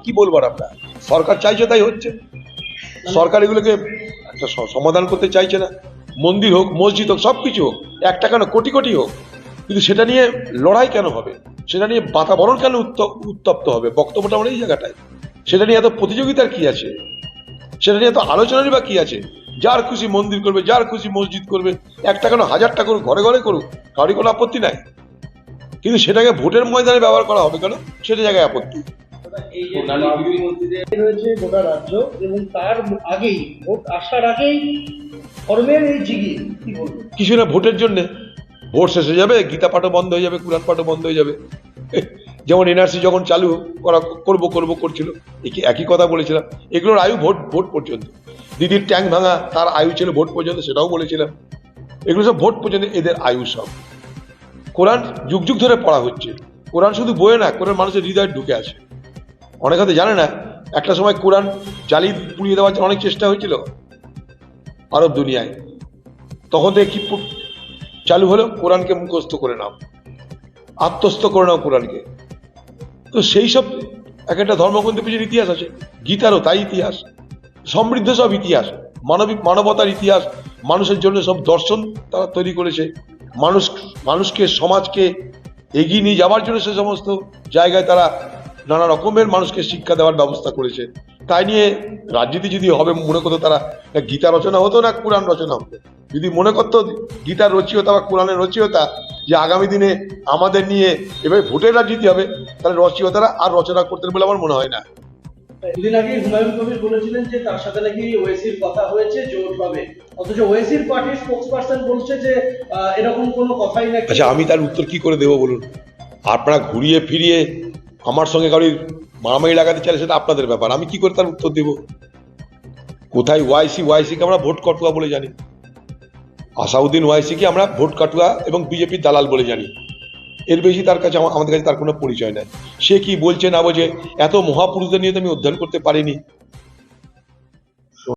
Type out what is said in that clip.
কি বলবো আর আমরা, সরকার চাইছে তাই হচ্ছে। সরকার এগুলোকে একটা সমাধান করতে চাইছে না। মন্দির হোক, মসজিদ হোক, সবকিছু হোক, একটা কেন কোটি কোটি হোক, কিন্তু সেটা নিয়ে লড়াই কেন হবে, সেটা নিয়ে বাতাবরণ কেন উত্তপ্ত হবে? বক্তব্যটা আমার এই জায়গাটায়। সেটা নিয়ে এত প্রতিযোগিতার কি আছে, সেটা নিয়ে এত আলোচনারই বা কি আছে? যার খুশি মন্দির করবে, যার খুশি মসজিদ করবে, একটা কেন হাজারটা করুক, ঘরে ঘরে করুক, কারোরই কোনো আপত্তি নাই। কিন্তু সেটাকে ভোটের ময়দানে ব্যবহার করা হবে কেন, সেটা জায়গায় আপত্তি। এই যে বাবরি মসজিদে রয়েছে গোটা রাজ্য, এবং তার আগেই ভোট আসার আগেই ধর্মের এই জিগির, কি বলবো? কিছু না, ভোটের জন্য। ভোট শেষ হয়ে যাবে, গীতা পাঠও বন্ধ হয়ে যাবে, কুরআন পাঠও বন্ধ হয়ে যাবে। যেমন এনআরসি যখন চালু করবো করছিল, একই কথা বলেছিলাম। এগুলোর আয়ু ভোট পর্যন্ত। দিদির ট্যাঙ্ক ভাঙা, তার আয়ু ছিল ভোট পর্যন্ত, সেটাও বলেছিলাম। এগুলো সব ভোট পর্যন্ত এদের আয়ু সব। কোরআন যুগ যুগ ধরে পড়া হচ্ছে। কোরআন শুধু বইয়ে না, কোরআন মানুষের হৃদয়ে ঢুকে আছে। অনেক হয়তো জানে না, একটা সময় কোরআন জ্বালিয়ে পুড়িয়ে দেওয়ার জন্য অনেক চেষ্টা হয়েছিল আরব দুনিয়ায়। তখন থেকে কি চালু হলো? কোরআনকে মুখস্থ করে নাও, আত্মস্থ করে নাও কোরআনকে। তো সেই সব এক একটা ধর্মগ্রন্থের পিছনে ইতিহাস আছে। গীতারও তাই ইতিহাস, সমৃদ্ধ সব ইতিহাস, মানবতার ইতিহাস। মানুষের জন্য সব দর্শন তারা তৈরি করেছে। মানুষকে, সমাজকে এগিয়ে নিয়ে যাওয়ার জন্য সে সমস্ত জায়গায় তারা নানা রকমের মানুষকে শিক্ষা দেওয়ার ব্যবস্থা করেছে। তাই নিয়ে রাজনীতি যদি হবে মনে করতো তারা, না গীতা রচনা হতো না কোরআন রচনা হতো, যদি মনে করতো গীতার রচয়িতা বা কোরআনের রচয়িতা যে আগামী দিনে আমাদের নিয়ে এভাবে ভোটের রাজনীতি হবে, তাহলে রচয়িতারা আর রচনা করতেন বলে আমার মনে হয় না। দুদিন আগে হুমায়ুন কবির বলেছিলেন যে তার সাথে নাকি ওয়েসির কথা হয়েছে, জোট হবে, অথচ ওয়েসির পার্টির স্পোকসপারসন বলছে যে এরকম কোনো কথাই নাকি। আচ্ছা, আমি তার উত্তর কি করে দেবো বলুন? আপনারা ঘুরিয়ে ফিরিয়ে আমার সঙ্গে কারোর মারামারি লাগাতে চাইলে সেটা আপনাদের ব্যাপার, আমি কি করে তার উত্তর দেব? কোথায় ওয়াইসিকে আমরা ভোট কাটুয়া বলে জানি, আসাউদ্দিন ওয়াইসিকে আমরা ভোট কাটুয়া এবং বিজেপির দালাল বলে জানি। এর বেশি তার কাছে আমাদের কাছে তার কোনো পরিচয় নাই। সে কি বলছে না বলছে, এত মহাপুরুষদের নিয়ে তো আমি অধ্যয়ন করতে পারিনি।